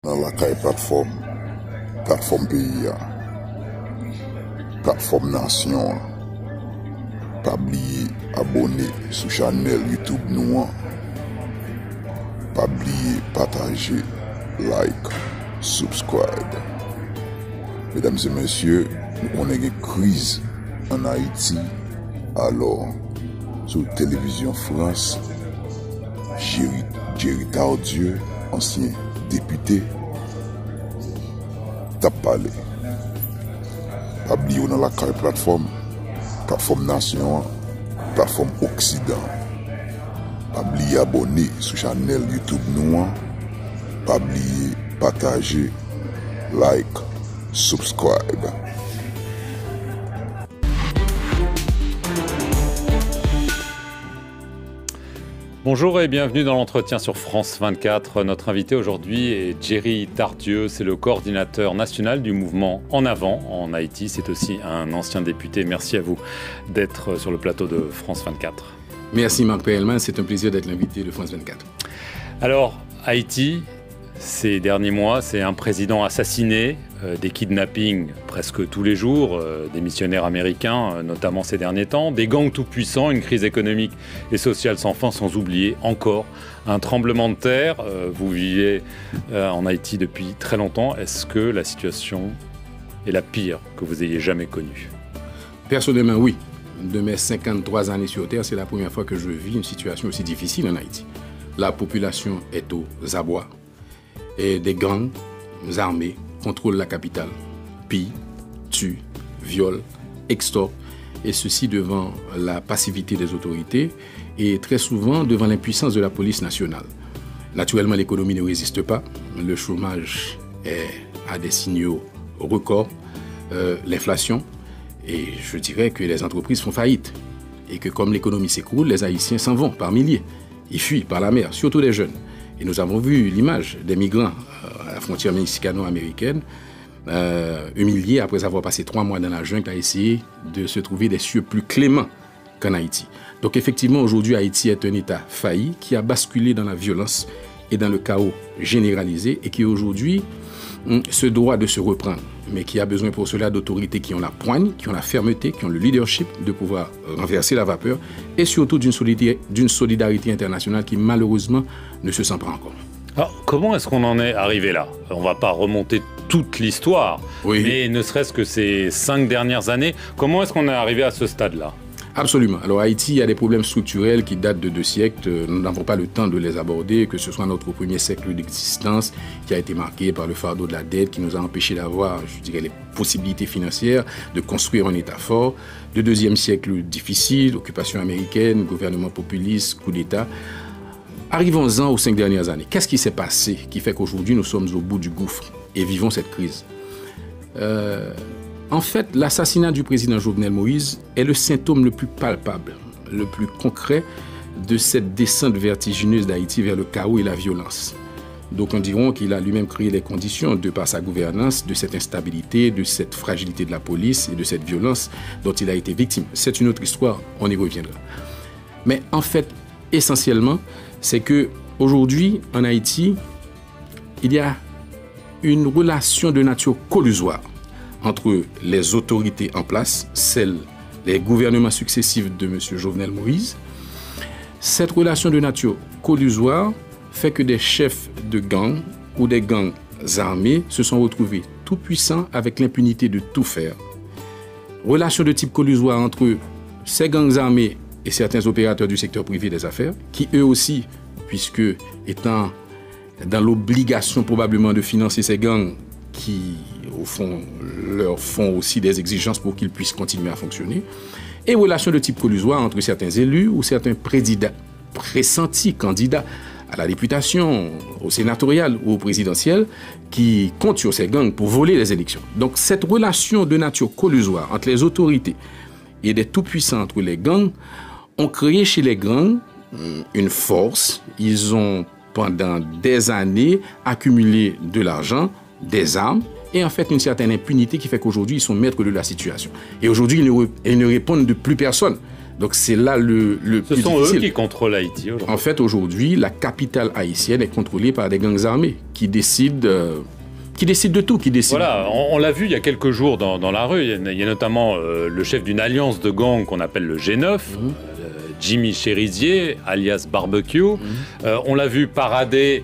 Dans la caille plateforme pays, plateforme nation, pas oublier abonner sur channel YouTube nous, pas oublier partager, like, subscribe. Mesdames et messieurs, nous avons une crise en Haïti, alors sur télévision France, Jerry Tardieu, ancien député, t'a parlé. Pas oublier dans la plateforme Nation, plateforme Occident. Pas oublier abonner sur channel YouTube nous, pas oublier partager, like, subscribe. Bonjour et bienvenue dans l'entretien sur France 24. Notre invité aujourd'hui est Jerry Tardieu, c'est le coordinateur national du mouvement En Avant en Haïti. C'est aussi un ancien député. Merci à vous d'être sur le plateau de France 24. Merci Marc Perelman, c'est un plaisir d'être l'invité de France 24. Alors, Haïti, ces derniers mois, c'est un président assassiné, des kidnappings presque tous les jours, des missionnaires américains, notamment ces derniers temps, des gangs tout-puissants, une crise économique et sociale sans fin, sans oublier encore un tremblement de terre. Vous vivez en Haïti depuis très longtemps. Est-ce que la situation est la pire que vous ayez jamais connue? Personnellement, oui. De mes 53 années sur Terre, c'est la première fois que je vis une situation aussi difficile en Haïti. La population est aux abois. Et des gangs armés contrôlent la capitale, pillent, tuent, violent, extorquent, et ceci devant la passivité des autorités et très souvent devant l'impuissance de la police nationale. Naturellement, l'économie ne résiste pas, le chômage est à des signaux records, l'inflation, et je dirais que les entreprises font faillite, et que comme l'économie s'écroule, les Haïtiens s'en vont par milliers, ils fuient par la mer, surtout les jeunes. Et nous avons vu l'image des migrants à la frontière mexicano-américaine, humiliés après avoir passé 3 mois dans la jungle à essayer de se trouver des cieux plus cléments qu'en Haïti. Donc effectivement, aujourd'hui, Haïti est un État failli qui a basculé dans la violence et dans le chaos généralisé et qui aujourd'hui se doit de se reprendre, mais qui a besoin pour cela d'autorités qui ont la poigne, qui ont la fermeté, qui ont le leadership de pouvoir renverser la vapeur et surtout d'une solidarité internationale qui malheureusement ne se sent pas encore. Alors, comment est-ce qu'on en est arrivé là? On ne va pas remonter toute l'histoire, oui, mais ne serait-ce que ces 5 dernières années, comment est-ce qu'on est arrivé à ce stade-là? Absolument. Alors Haïti, il y a des problèmes structurels qui datent de 2 siècles. Nous n'avons pas le temps de les aborder, que ce soit notre premier siècle d'existence qui a été marqué par le fardeau de la dette qui nous a empêché d'avoir, je dirais, les possibilités financières de construire un État fort. Le 2e siècle difficile, occupation américaine, gouvernement populiste, coup d'État. Arrivons-en aux 5 dernières années. Qu'est-ce qui s'est passé qui fait qu'aujourd'hui nous sommes au bout du gouffre et vivons cette crise? En fait, l'assassinat du président Jovenel Moïse est le symptôme le plus palpable, le plus concret de cette descente vertigineuse d'Haïti vers le chaos et la violence. Donc on diront qu'il a lui-même créé les conditions de par sa gouvernance, de cette instabilité, de cette fragilité de la police et de cette violence dont il a été victime. C'est une autre histoire, on y reviendra. Mais en fait, essentiellement, c'est que aujourd'hui en Haïti, il y a une relation de nature collusoire entre les autorités en place, les gouvernements successifs de M. Jovenel Moïse. Cette relation de nature collusoire fait que des chefs de gangs ou des gangs armés se sont retrouvés tout puissants avec l'impunité de tout faire. Relation de type collusoire entre ces gangs armés et certains opérateurs du secteur privé des affaires, qui eux aussi, puisque étant dans l'obligation probablement de financer ces gangs qui, au fond, leur font aussi des exigences pour qu'ils puissent continuer à fonctionner, et relations de type collusoire entre certains élus ou certains pressentis candidats à la députation, au sénatorial ou au présidentiel, qui comptent sur ces gangs pour voler les élections. Donc cette relation de nature collusoire entre les autorités et des tout-puissants entre les gangs ont créé chez les gangs une force. Ils ont, pendant des années, accumulé de l'argent, des armes, et en fait une certaine impunité qui fait qu'aujourd'hui ils sont maîtres de la situation. Et aujourd'hui ils ne répondent de plus personne. Donc c'est là le plus difficile. Ce sont eux qui contrôlent Haïti aujourd'hui. En fait, aujourd'hui, la capitale haïtienne est contrôlée par des gangs armés qui décident de tout, qui décident... Voilà, on l'a vu il y a quelques jours dans la rue. Il y a notamment le chef d'une alliance de gangs qu'on appelle le G9, Jimmy Cherizier, alias Barbecue. On l'a vu parader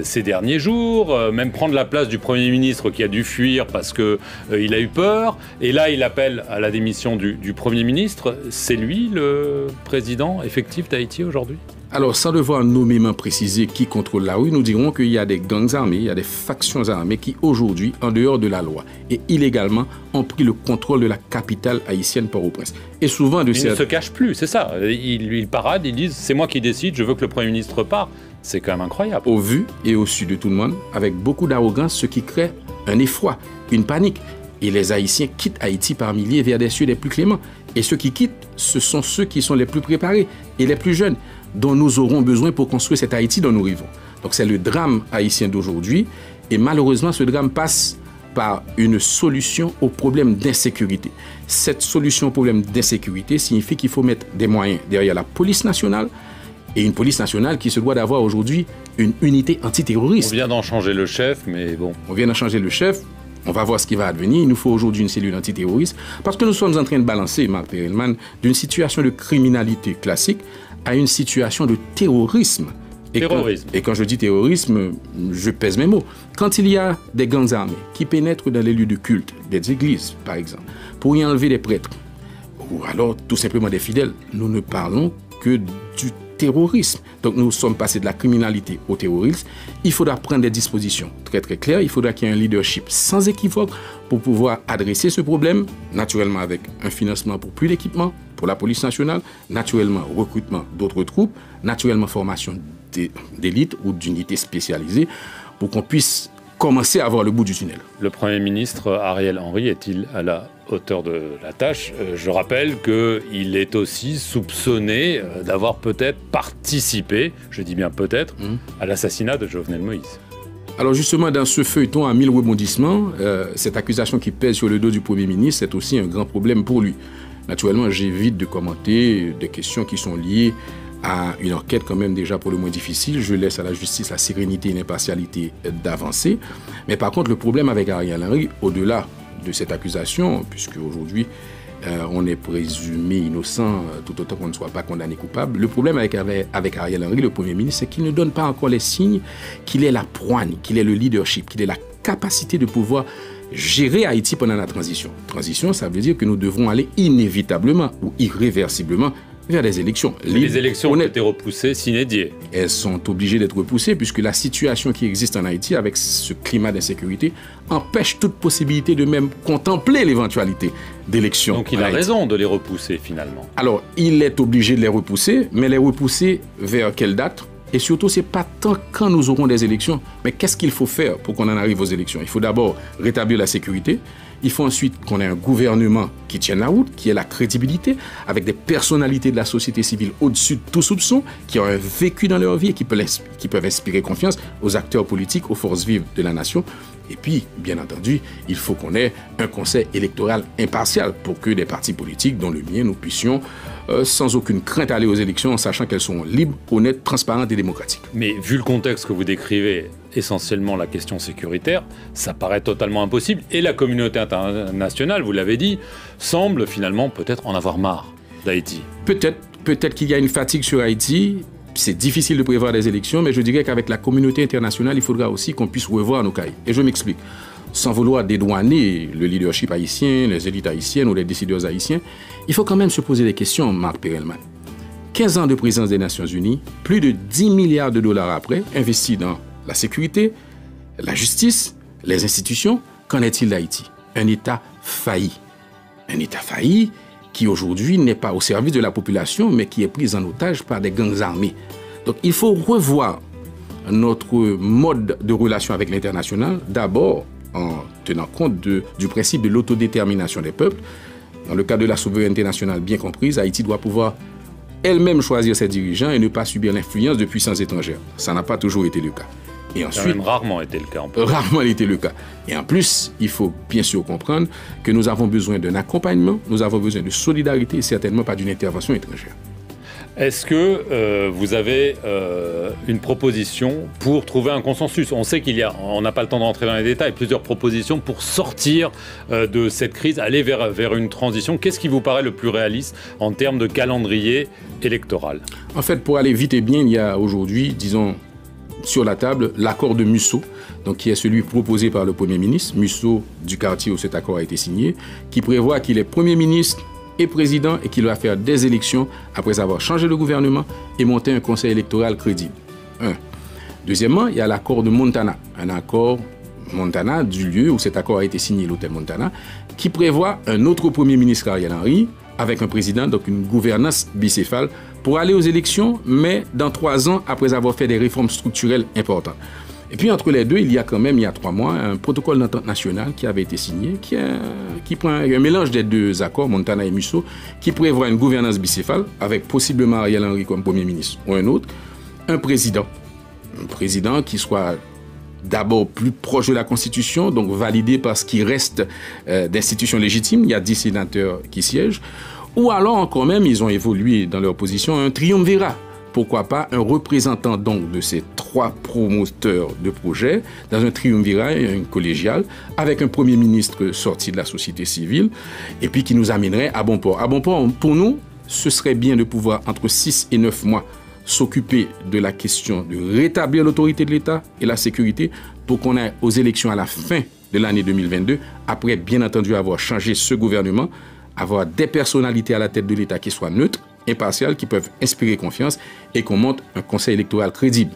ces derniers jours, même prendre la place du Premier ministre qui a dû fuir parce qu'il a eu peur. Et là, il appelle à la démission du Premier ministre. C'est lui le président effectif d'Haïti aujourd'hui ? Alors, sans devoir nommément préciser qui contrôle la rue, nous dirons qu'il y a des gangs armés, il y a des factions armées qui, aujourd'hui, en dehors de la loi et illégalement, ont pris le contrôle de la capitale haïtienne Port-au-Prince. Et souvent Ils ne se cachent plus, c'est ça. Ils paradent, ils disent « c'est moi qui décide, je veux que le Premier ministre parte ». C'est quand même incroyable. Au vu et au su de tout le monde, avec beaucoup d'arrogance, ce qui crée un effroi, une panique. Et les Haïtiens quittent Haïti par milliers vers des cieux les plus cléments. Et ceux qui quittent, ce sont ceux qui sont les plus préparés et les plus jeunes, dont nous aurons besoin pour construire cet Haïti dont nous rêvons. Donc c'est le drame haïtien d'aujourd'hui. Et malheureusement, ce drame passe par une solution au problème d'insécurité. Cette solution au problème d'insécurité signifie qu'il faut mettre des moyens derrière la police nationale, et une police nationale qui se doit d'avoir aujourd'hui une unité antiterroriste. On vient d'en changer le chef, mais bon. On vient d'en changer le chef. On va voir ce qui va advenir. Il nous faut aujourd'hui une cellule antiterroriste parce que nous sommes en train de balancer, Marc Perelman, d'une situation de criminalité classique à une situation de terrorisme. Et quand je dis terrorisme, je pèse mes mots. Quand il y a des gangs armés qui pénètrent dans les lieux de culte, des églises par exemple, pour y enlever des prêtres, ou alors tout simplement des fidèles, nous ne parlons que du terrorisme. Donc nous sommes passés de la criminalité au terrorisme. Il faudra prendre des dispositions très très claires. Il faudra qu'il y ait un leadership sans équivoque pour pouvoir adresser ce problème, naturellement avec un financement pour plus d'équipement pour la police nationale, naturellement recrutement d'autres troupes, naturellement formation d'élite ou d'unités spécialisées pour qu'on puisse commencer à voir le bout du tunnel. Le Premier ministre Ariel Henry est-il à la hauteur de la tâche? Je rappelle qu'il est aussi soupçonné d'avoir peut-être participé, je dis bien peut-être, à l'assassinat de Jovenel Moïse. Alors justement, dans ce feuilleton à 1000 rebondissements, cette accusation qui pèse sur le dos du Premier ministre, c'est aussi un grand problème pour lui. Naturellement, j'évite de commenter des questions qui sont liées à une enquête quand même déjà pour le moins difficile. Je laisse à la justice la sérénité et l'impartialité d'avancer. Mais par contre, le problème avec Ariel Henry, au-delà de cette accusation, puisque aujourd'hui, on est présumé innocent tout autant qu'on ne soit pas condamné coupable, le problème avec Ariel Henry, le Premier ministre, c'est qu'il ne donne pas encore les signes qu'il ait la poigne, qu'il ait le leadership, qu'il ait la capacité de pouvoir gérer Haïti pendant la transition. Transition, ça veut dire que nous devrons aller inévitablement ou irréversiblement vers des élections. Les élections ont été repoussées sine die. Elles sont obligées d'être repoussées puisque la situation qui existe en Haïti avec ce climat d'insécurité empêche toute possibilité de même contempler l'éventualité d'élections. Donc il a raison de les repousser finalement. Alors, il est obligé de les repousser, mais les repousser vers quelle date ? Et surtout, ce n'est pas tant quand nous aurons des élections, mais qu'est-ce qu'il faut faire pour qu'on en arrive aux élections? Il faut d'abord rétablir la sécurité. Il faut ensuite qu'on ait un gouvernement qui tienne la route, qui ait la crédibilité, avec des personnalités de la société civile au-dessus de tout soupçon, qui ont un vécu dans leur vie et qui peuvent inspirer confiance aux acteurs politiques, aux forces vives de la nation. Et puis, bien entendu, il faut qu'on ait un conseil électoral impartial pour que des partis politiques, dont le mien, nous puissions sans aucune crainte aller aux élections en sachant qu'elles sont libres, honnêtes, transparentes et démocratiques. Mais vu le contexte que vous décrivez, essentiellement la question sécuritaire, ça paraît totalement impossible. Et la communauté internationale, vous l'avez dit, semble finalement peut-être en avoir marre d'Haïti. Peut-être qu'il y a une fatigue sur Haïti. C'est difficile de prévoir des élections, mais je dirais qu'avec la communauté internationale, il faudra aussi qu'on puisse revoir nos cahiers. Et je m'explique. Sans vouloir dédouaner le leadership haïtien, les élites haïtiennes ou les décideurs haïtiens, il faut quand même se poser des questions, Marc Perelman. 15 ans de présence des Nations Unies, plus de 10 milliards de dollars après, investis dans la sécurité, la justice, les institutions, qu'en est-il d'Haïti? Un État failli. Un État failli qui aujourd'hui n'est pas au service de la population, mais qui est pris en otage par des gangs armés. Donc il faut revoir notre mode de relation avec l'international, d'abord en tenant compte du principe de l'autodétermination des peuples. Dans le cadre de la souveraineté nationale bien comprise, Haïti doit pouvoir elle-même choisir ses dirigeants et ne pas subir l'influence de puissances étrangères. Ça n'a pas toujours été le cas. Et ensuite, ça a même rarement été le cas. Rarement été le cas. Et en plus, il faut bien sûr comprendre que nous avons besoin d'un accompagnement, nous avons besoin de solidarité et certainement pas d'une intervention étrangère. Est-ce que vous avez une proposition pour trouver un consensus? On sait on n'a pas le temps de rentrer dans les détails, plusieurs propositions pour sortir de cette crise, aller vers une transition. Qu'est-ce qui vous paraît le plus réaliste en termes de calendrier électoral? En fait, pour aller vite et bien, il y a aujourd'hui, disons, sur la table, l'accord de Musso, donc qui est celui proposé par le Premier ministre, Musso du quartier où cet accord a été signé, qui prévoit qu'il est Premier ministre et président et qu'il va faire des élections après avoir changé de gouvernement et monter un conseil électoral crédible. Deuxièmement, il y a l'accord de Montana, un accord Montana du lieu où cet accord a été signé, l'hôtel Montana, qui prévoit un autre Premier ministre, Ariel Henry, avec un président, donc une gouvernance bicéphale, pour aller aux élections, mais dans 3 ans après avoir fait des réformes structurelles importantes. Et puis entre les deux, il y a 3 mois, un protocole d'entente nationale qui avait été signé, qui prend un mélange des deux accords, Montana et Musso, qui prévoit une gouvernance bicéphale, avec possiblement Ariel Henry comme Premier ministre ou un autre, un président qui soit d'abord plus proche de la Constitution, donc validé par ce qui reste d'institutions légitimes, il y a 10 sénateurs qui siègent, ou alors quand même, ils ont évolué dans leur position, un triumvirat. Pourquoi pas un représentant donc de ces 3 promoteurs de projets dans un triumvirat, un collégial, avec un Premier ministre sorti de la société civile et puis qui nous amènerait à bon port. À bon port, pour nous, ce serait bien de pouvoir, entre 6 et 9 mois, s'occuper de la question de rétablir l'autorité de l'État et la sécurité pour qu'on aille aux élections à la fin de l'année 2022, après bien entendu avoir changé ce gouvernement, avoir des personnalités à la tête de l'État qui soient neutres, impartiales, qui peuvent inspirer confiance et qu'on monte un conseil électoral crédible.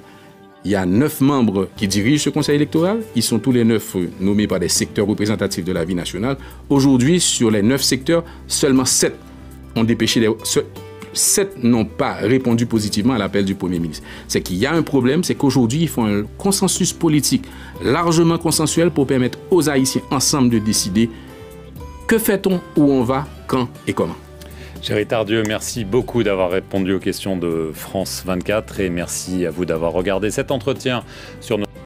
Il y a 9 membres qui dirigent ce conseil électoral. Ils sont tous les 9 nommés par des secteurs représentatifs de la vie nationale. Aujourd'hui, sur les 9 secteurs, seulement 7 ont dépêché 7 n'ont pas répondu positivement à l'appel du Premier ministre. C'est qu'il y a un problème, c'est qu'aujourd'hui, il faut un consensus politique largement consensuel pour permettre aux Haïtiens ensemble de décider que fait-on, où on va, quand et comment. Géry Tardieu, merci beaucoup d'avoir répondu aux questions de France 24 et merci à vous d'avoir regardé cet entretien sur notre